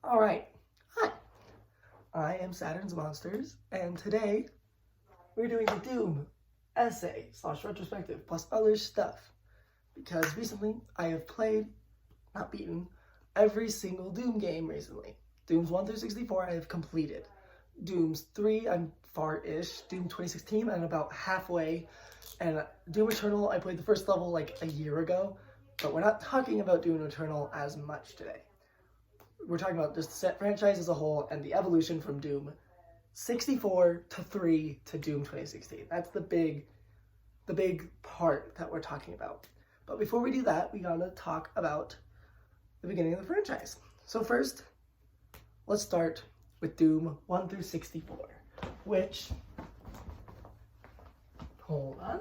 Alright, hi, I am Saturn's Monsters, and today we're doing the Doom essay / retrospective plus other stuff, because recently I have played, not beaten, every single Doom game recently. Dooms 1 through 64 I have completed. Dooms 3 I'm far-ish, Doom 2016 I'm about halfway, and Doom Eternal I played the first level like a year ago, but we're not talking about Doom Eternal as much today. We're talking about just the set franchise as a whole and the evolution from Doom 64 to 3 to Doom 2016. That's the big part that we're talking about. But before we do that, we gotta talk about the beginning of the franchise. So first, let's start with Doom 1 through 64, which, hold on.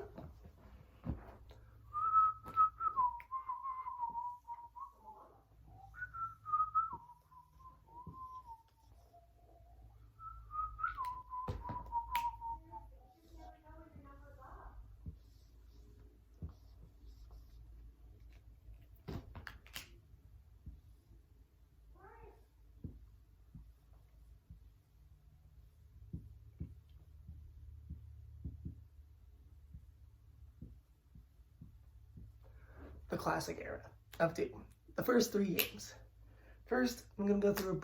The classic era of Doom. The first 3 games. First, I'm going to go through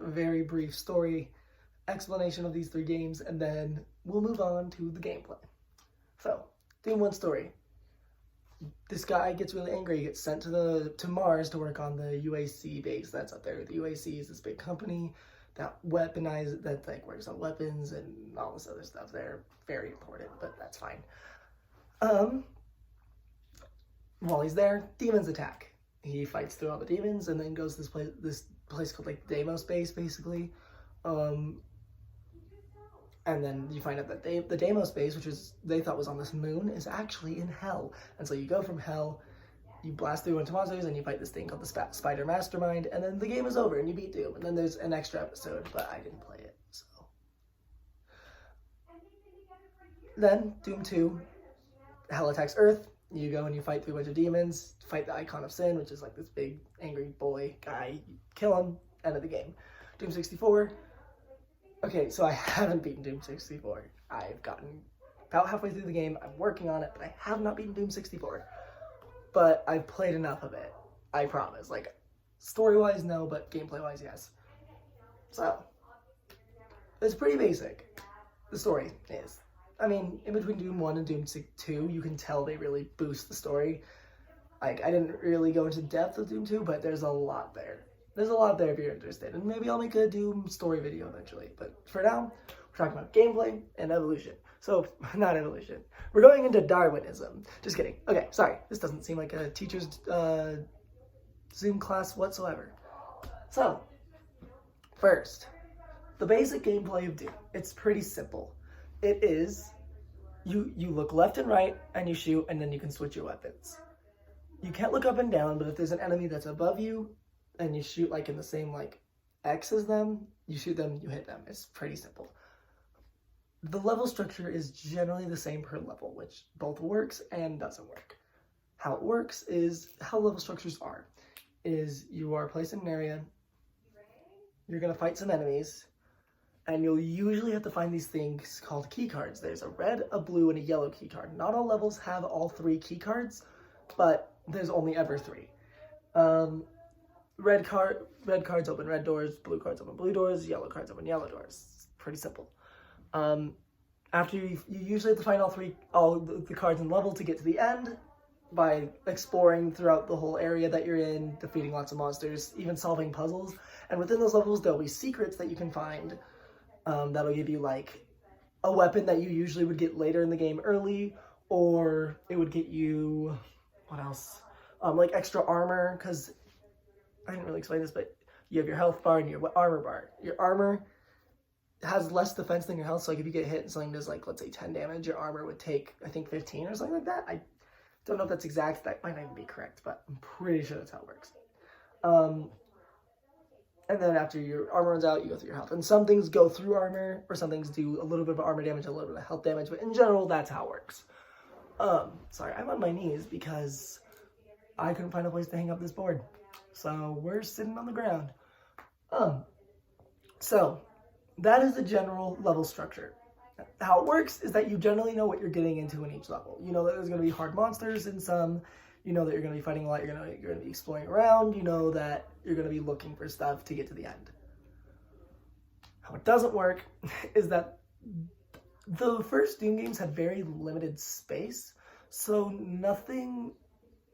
a very brief story explanation of these 3 games, and then we'll move on to the gameplay. So, Doom 1 story. This guy gets really angry, he gets sent to Mars to work on the UAC base that's up there. The UAC is this big company that works on weapons and all this other stuff. They're very important, but that's fine. While he's there, demons attack. He fights through all the demons and then goes to this place called like Deimos base, basically. And then you find out that the Deimos base, which they thought was on this moon, is actually in hell. And so you go from hell, you blast through into monsters, and you fight this thing called the Spider Mastermind, and then the game is over and you beat Doom. And then there's an extra episode, but I didn't play it, so. Then, Doom 2, hell attacks Earth. You go and you fight through a bunch of demons, fight the Icon of Sin, which is like this big angry boy guy. You kill him, end of the game. Doom 64. Okay, so I haven't beaten Doom 64. I've gotten about halfway through the game. I'm working on it, but I have not beaten Doom 64. But I've played enough of it, I promise. Like, story-wise, no, but gameplay-wise, yes. So, it's pretty basic. The story is. I mean, in between Doom 1 and Doom 2, you can tell they really boost the story. Like, I didn't really go into depth with Doom 2, but there's a lot there. There's a lot there if you're interested. And maybe I'll make a Doom story video eventually. But for now, we're talking about gameplay and evolution. So, not evolution. We're going into Darwinism. Just kidding. Okay, sorry. This doesn't seem like a teacher's Zoom class whatsoever. So, first, the basic gameplay of Doom. It's pretty simple. It is, you look left and right, and you shoot, and then you can switch your weapons. You can't look up and down, but if there's an enemy that's above you, and you shoot like in the same like X as them, you shoot them, you hit them. It's pretty simple. The level structure is generally the same per level, which both works and doesn't work. How it works is, how level structures are, is you are placed in an area, you're going to fight some enemies, and you'll usually have to find these things called key cards. There's a red, a blue, and a yellow key card. Not all levels have all 3 key cards, but there's only ever 3. Red cards open red doors, blue cards open blue doors, yellow cards open yellow doors. It's pretty simple. After you usually have to find all the cards in the level to get to the end by exploring throughout the whole area that you're in, defeating lots of monsters, even solving puzzles. And within those levels, there'll be secrets that you can find. That'll give you like a weapon that you usually would get later in the game early, or it would get you, what else? Like extra armor, because I didn't really explain this, but you have your health bar and your armor bar. Your armor has less defense than your health, so like if you get hit and something does like, let's say 10 damage, your armor would take, I think 15 or something like that. I don't know if that's exact, that might not even be correct, but I'm pretty sure that's how it works. And then after your armor runs out, you go through your health. And some things go through armor, or some things do a little bit of armor damage, a little bit of health damage, but in general, that's how it works. Sorry, I'm on my knees because I couldn't find a place to hang up this board. So we're sitting on the ground. Um, so that is the general level structure. How it works is that you generally know what you're getting into in each level. You know that there's going to be hard monsters in some. You know that you're going to be fighting a lot. You're going to be exploring around. You know that you're going to be looking for stuff to get to the end. How it doesn't work is that the first Doom games had very limited space, so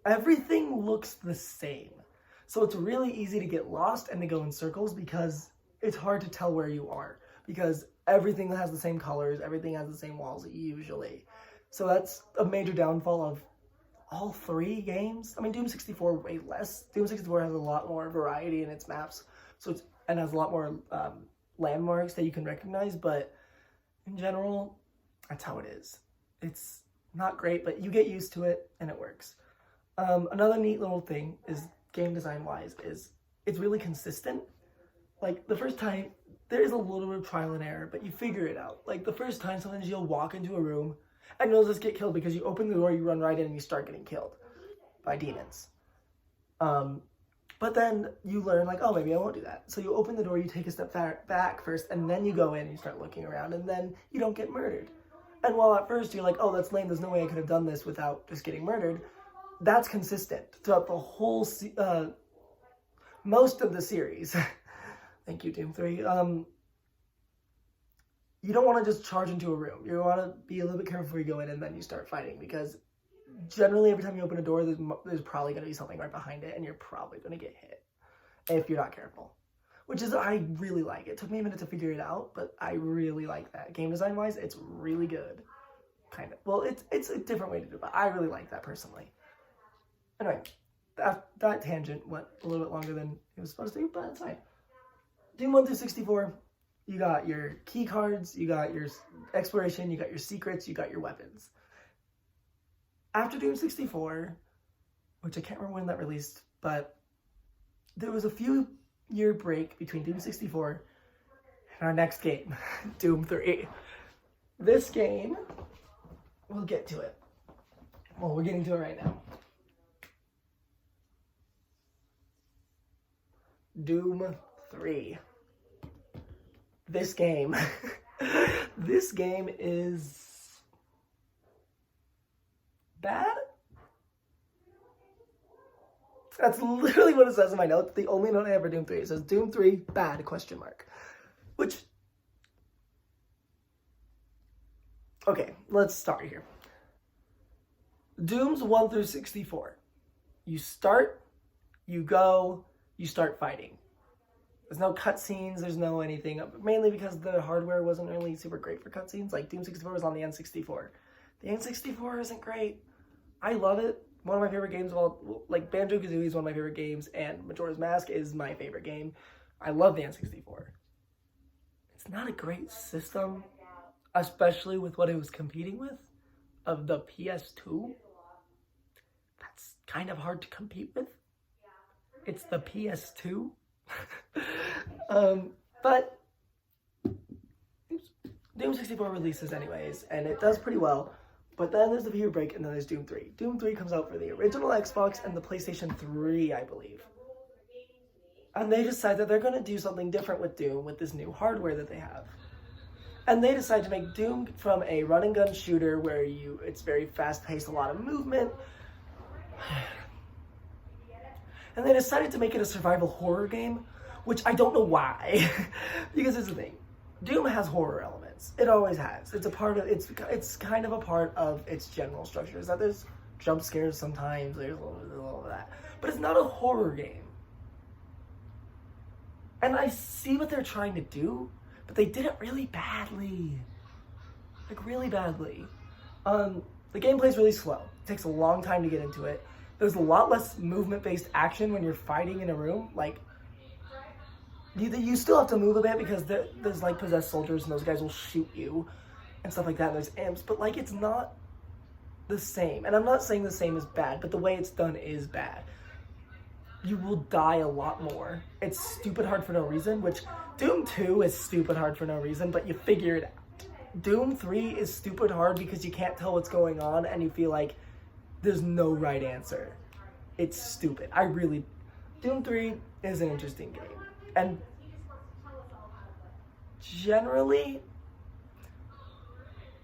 everything looks the same. So it's really easy to get lost and to go in circles because it's hard to tell where you are, because everything has the same colors, everything has the same walls usually. So that's a major downfall of all three games. I mean, Doom 64 way less. Doom 64 has a lot more variety in its maps, and has a lot more landmarks that you can recognize, but in general, that's how it is. It's not great, but you get used to it and it works. Another neat little thing is game design wise is it's really consistent. Like the first time, there is a little bit of trial and error, but you figure it out. Like the first time, sometimes you'll walk into a room and you'll just get killed because you open the door, you run right in, and you start getting killed by demons. But then you learn, like, oh, maybe I won't do that. So you open the door, you take a step back first, and then you go in and you start looking around, and then you don't get murdered. And while at first you're like, oh, that's lame, there's no way I could have done this without just getting murdered, that's consistent throughout the whole, most of the series. Thank you, Doom 3. You don't want to just charge into a room. You want to be a little bit careful before you go in and then you start fighting, because generally every time you open a door, there's probably going to be something right behind it, and you're probably going to get hit if you're not careful. Which is, I really like. It took me a minute to figure it out, but I really like that. Game design wise, it's really good. Kind of. Well, it's a different way to do it, but I really like that personally. Anyway, that tangent went a little bit longer than it was supposed to, but it's fine. Doom 1 through 64, you got your key cards, you got your exploration, you got your secrets, you got your weapons. After Doom 64, which I can't remember when that released, but there was a few year break between Doom 64 and our next game, Doom 3. This game, we'll get to it. Well, we're getting to it right now. Doom 3. This game. This game is bad? That's literally what it says in my notes. The only note I have for Doom 3. It says Doom 3, bad, question mark. Which, okay, let's start here. Dooms 1 through 64. You start, you go, you start fighting. There's no cutscenes, there's no anything, mainly because the hardware wasn't really super great for cutscenes. Like, Doom 64 was on the N64. The N64 isn't great. I love it. One of my favorite games of all, like, Banjo-Kazooie is one of my favorite games, and Majora's Mask is my favorite game. I love the N64. It's not a great system, especially with what it was competing with, of the PS2. That's kind of hard to compete with. It's the PS2. But Doom 64 releases anyways, and it does pretty well. But then there's the year break, and then there's Doom 3. Doom 3 comes out for the original Xbox and the PlayStation 3, I believe. And they decide that they're going to do something different with Doom with this new hardware that they have. And they decide to make Doom from a run and gun shooter where it's very fast paced, a lot of movement. And they decided to make it a survival horror game, which I don't know why. Because here's the thing. Doom has horror elements. It always has. It's kind of a part of its general structure. Is that there's jump scares sometimes, there's a little of that. But it's not a horror game. And I see what they're trying to do, but they did it really badly. Like, really badly. The gameplay's really slow. It takes a long time to get into it. There's a lot less movement-based action when you're fighting in a room. Like, you still have to move a bit because there's like possessed soldiers and those guys will shoot you and stuff like that. And there's imps, but like it's not the same. And I'm not saying the same is bad, but the way it's done is bad. You will die a lot more. It's stupid hard for no reason, which Doom 2 is stupid hard for no reason, but you figure it out. Doom 3 is stupid hard because you can't tell what's going on and you feel like there's no right answer. It's stupid. Doom 3 is an interesting game. And generally,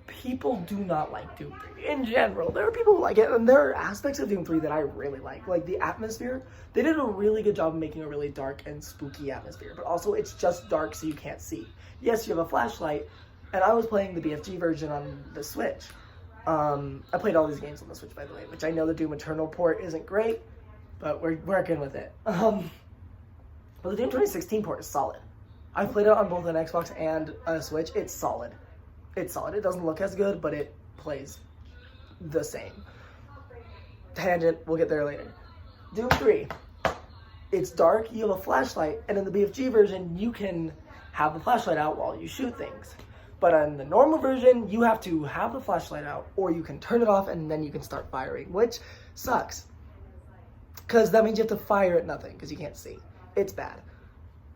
people do not like Doom 3. In general, there are people who like it, and there are aspects of Doom 3 that I really like. Like the atmosphere, they did a really good job of making a really dark and spooky atmosphere, but also it's just dark so you can't see. Yes, you have a flashlight, and I was playing the BFG version on the Switch. I played all these games on the Switch, by the way, which I know the Doom Eternal port isn't great, but we're working with it. But the Doom 2016 port is solid. I played it on both an Xbox and a Switch. It's solid. It's solid. It doesn't look as good, but it plays the same. Tangent, we'll get there later. Doom 3. It's dark, you have a flashlight, and in the BFG version, you can have the flashlight out while you shoot things. But in the normal version, you have to have the flashlight out, or you can turn it off and then you can start firing, which sucks. Because that means you have to fire at nothing, because you can't see. It's bad.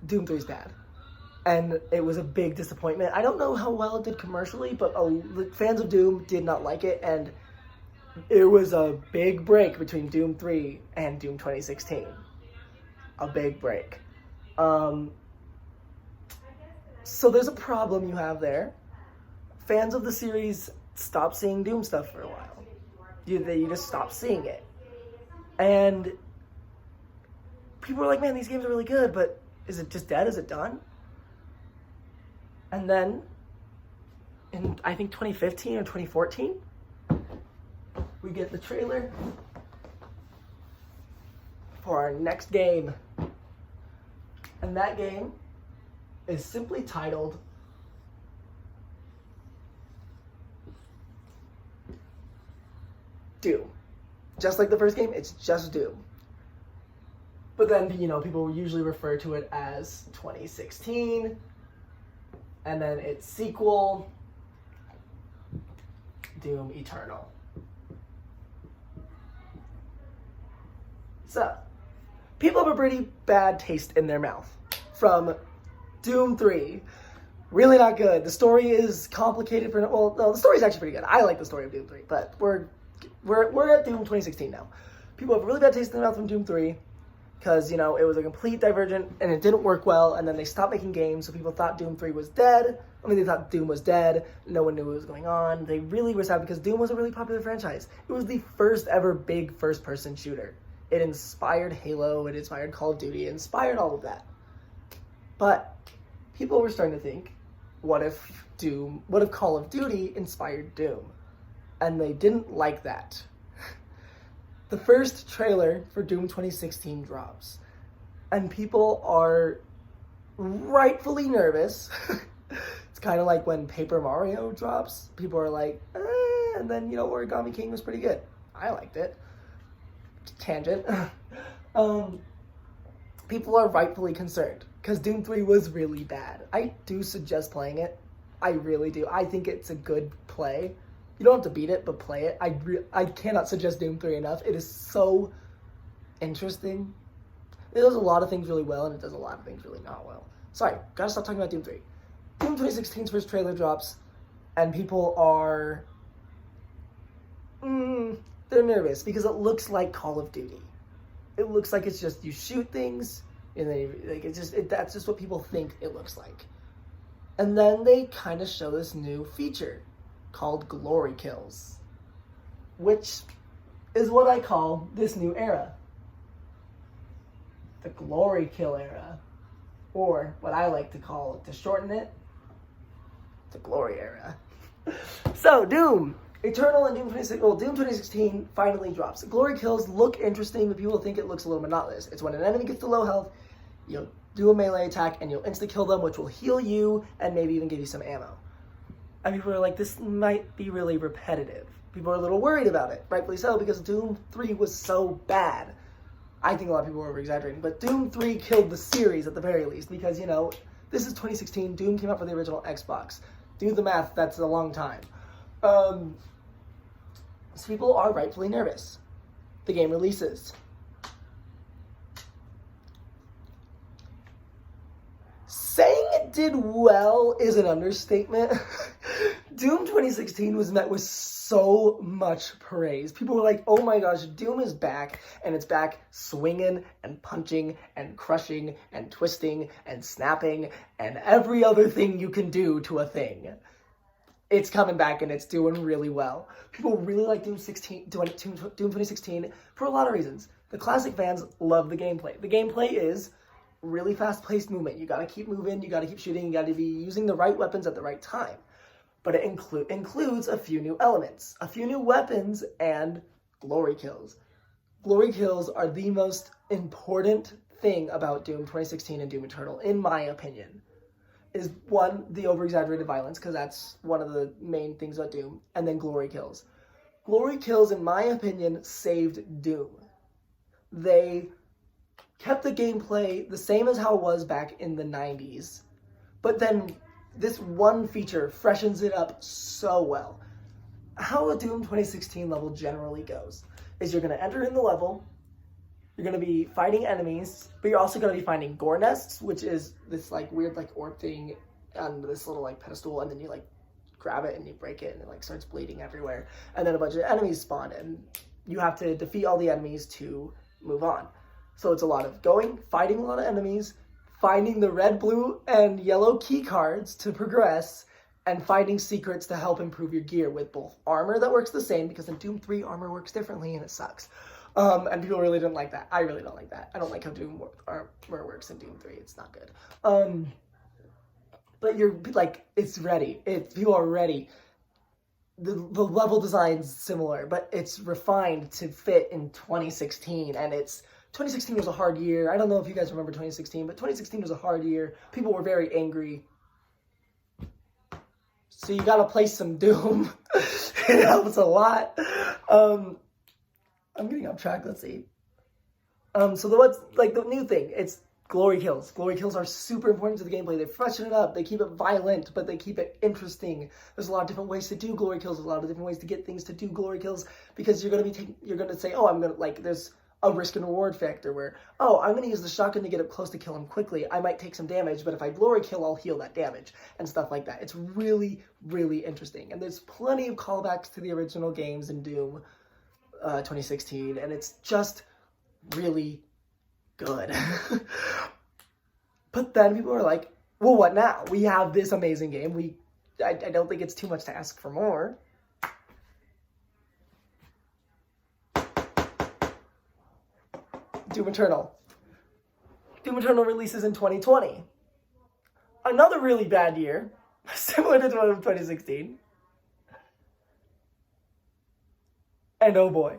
Doom 3 is bad. And it was a big disappointment. I don't know how well it did commercially, but fans of Doom did not like it, and it was a big break between Doom 3 and Doom 2016. A big break. So there's a problem you have there. Fans of the series stop seeing Doom stuff for a while. You just stop seeing it. And people are like, man, these games are really good, but is it just dead? Is it done? And then, in I think 2015 or 2014, we get the trailer for our next game. And that game is simply titled Doom. Just like the first game, it's just Doom. But then, people usually refer to it as 2016, and then its sequel, Doom Eternal. So, people have a pretty bad taste in their mouth from Doom 3. Really not good. The story is complicated the story's actually pretty good. I like the story of Doom 3, but we're at Doom 2016 now. People have a really bad taste in their mouth from Doom 3 because, it was a complete divergent and it didn't work well, and then they stopped making games, so people thought Doom 3 was dead. They thought Doom was dead. No one knew what was going on. They really were sad because Doom was a really popular franchise. It was the first ever big first-person shooter. It inspired Halo, it inspired Call of Duty, it inspired all of that. But people were starting to think, what if Call of Duty inspired Doom? And they didn't like that. The first trailer for Doom 2016 drops, and people are rightfully nervous. It's kind of like when Paper Mario drops. People are like, and then, Origami King was pretty good. I liked it. Tangent. People are rightfully concerned because Doom 3 was really bad. I do suggest playing it. I really do. I think it's a good play. You don't have to beat it, but play it. I cannot suggest Doom 3 enough. It is so interesting. It does a lot of things really well, and it does a lot of things really not well. Sorry, gotta stop talking about Doom 3. Doom 2016's first trailer drops, and people are... they're nervous because it looks like Call of Duty. It looks like it's just you shoot things, and then that's just what people think it looks like. And then they kind of show this new feature called Glory Kills, which is what I call this new era. The Glory Kill era. Or what I like to call it, to shorten it, the Glory era. So, Doom Eternal and Doom 2016 finally drops. Glory Kills look interesting, but people think it looks a little monotonous. It's when an enemy gets to low health, you'll do a melee attack, and you'll insta-kill them, which will heal you, and maybe even give you some ammo. And people are like, this might be really repetitive. People are a little worried about it, rightfully so, because Doom 3 was so bad. I think a lot of people are over-exaggerating, but Doom 3 killed the series at the very least, because, this is 2016, Doom came out for the original Xbox. Do the math, that's a long time. So people are rightfully nervous. The game releases. Saying it did well is an understatement. Doom 2016 was met with so much praise. People were like, oh my gosh, Doom is back, and it's back swinging and punching and crushing and twisting and snapping and every other thing you can do to a thing. It's coming back and it's doing really well. People really like Doom 2016 for a lot of reasons. The classic fans love the gameplay. The gameplay is really fast-paced movement. You gotta keep moving, you gotta keep shooting, you gotta be using the right weapons at the right time. But it includes a few new elements, a few new weapons, and glory kills. Glory kills are the most important thing about Doom 2016 and Doom Eternal, in my opinion. Is one, the over-exaggerated violence, because that's one of the main things about Doom, and then glory kills. Glory kills, in my opinion, saved Doom. They kept the gameplay the same as how it was back in the 90s, but then this one feature freshens it up so well. How a Doom 2016 level generally goes is you're going to enter in the level, you're going to be fighting enemies, but you're also going to be finding gore nests, which is this like weird like orb thing on this little like pedestal, and then you like grab it and you break it and it like starts bleeding everywhere, and then a bunch of enemies spawn and you have to defeat all the enemies to move on. So it's a lot of going, fighting a lot of enemies, finding the red, blue, and yellow key cards to progress, and finding secrets to help improve your gear with both armor that works the same, because in Doom 3 armor works differently and it sucks. And people really didn't like that. I really don't like that. I don't like how Doom armor works in Doom 3. It's not good. But you're like, it's ready. People are ready. The level design's similar, but it's refined to fit in 2016, and 2016 was a hard year. I don't know if you guys remember 2016, but 2016 was a hard year. People were very angry. So you gotta play some Doom. It helps a lot. I'm getting off track, let's see. So what's like the new thing, it's glory kills. Glory kills are super important to the gameplay. They freshen it up, they keep it violent, but they keep it interesting. There's a lot of different ways to do glory kills, a lot of different ways to get things to do glory kills, because you're gonna say, oh, I'm gonna, like, there's a risk and reward factor where, oh, I'm going to use the shotgun to get up close to kill him quickly. I might take some damage, but if I glory kill, I'll heal that damage and stuff like that. It's really, really interesting. And there's plenty of callbacks to the original games in Doom 2016, and it's just really good. But then people are like, well, what now? We have this amazing game. I don't think it's too much to ask for more. Doom Eternal. Doom Eternal releases in 2020. Another really bad year, similar to 2016. And oh boy.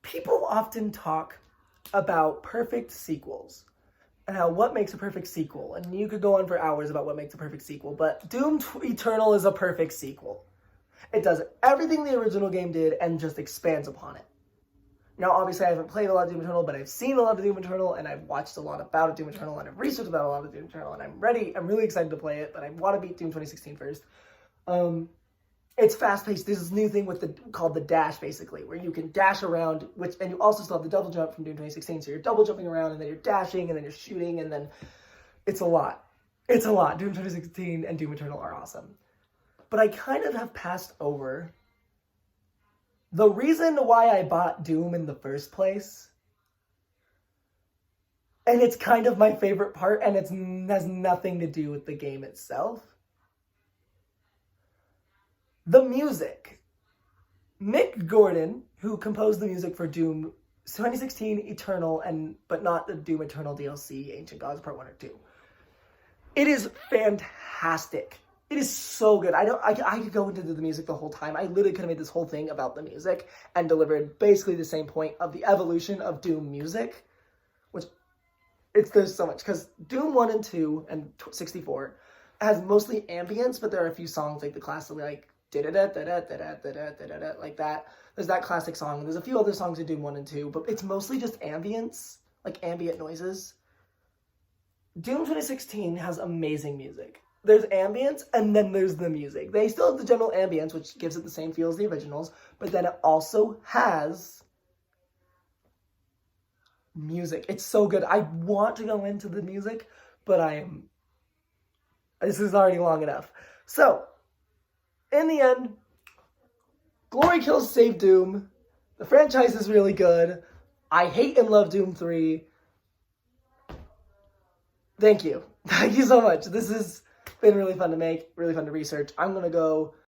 People often talk about perfect sequels and how what makes a perfect sequel. And you could go on for hours about what makes a perfect sequel, but Doom Eternal is a perfect sequel. It does everything the original game did and just expands upon it. Now, obviously, I haven't played a lot of Doom Eternal, but I've seen a lot of Doom Eternal, and I've watched a lot about Doom Eternal, and I've researched about a lot of Doom Eternal, and I'm ready. I'm really excited to play it, but I want to beat Doom 2016 first. It's fast-paced. There's this new thing called the dash, basically, where you can dash around, and you also still have the double jump from Doom 2016, so you're double jumping around, and then you're dashing, and then you're shooting, and then it's a lot. It's a lot. Doom 2016 and Doom Eternal are awesome. But I kind of have passed over the reason why I bought Doom in the first place, and it's kind of my favorite part, and it has nothing to do with the game itself. The music. Mick Gordon, who composed the music for Doom 2016 Eternal, but not the Doom Eternal DLC, Ancient Gods Part 1 or 2. It is fantastic. It is so good. I could go into the music the whole time. I literally could have made this whole thing about the music and delivered basically the same point of the evolution of Doom music, which there's so much, because Doom 1 and 2 and 64 has mostly ambience, but there are a few songs like the classic like da-da-da-da-da-da-da-da-da-da, like that. There's that classic song. There's a few other songs in Doom 1 and 2, but it's mostly just ambience, like ambient noises. Doom 2016 has amazing music. There's ambience, and then there's the music. They still have the general ambience, which gives it the same feel as the originals, but then it also has music. It's so good. I want to go into the music, but this is already long enough. So, in the end, glory kills save Doom. The franchise is really good. I hate and love Doom 3. Thank you. Thank you so much. This has been really fun to make, really fun to research. I'm going to go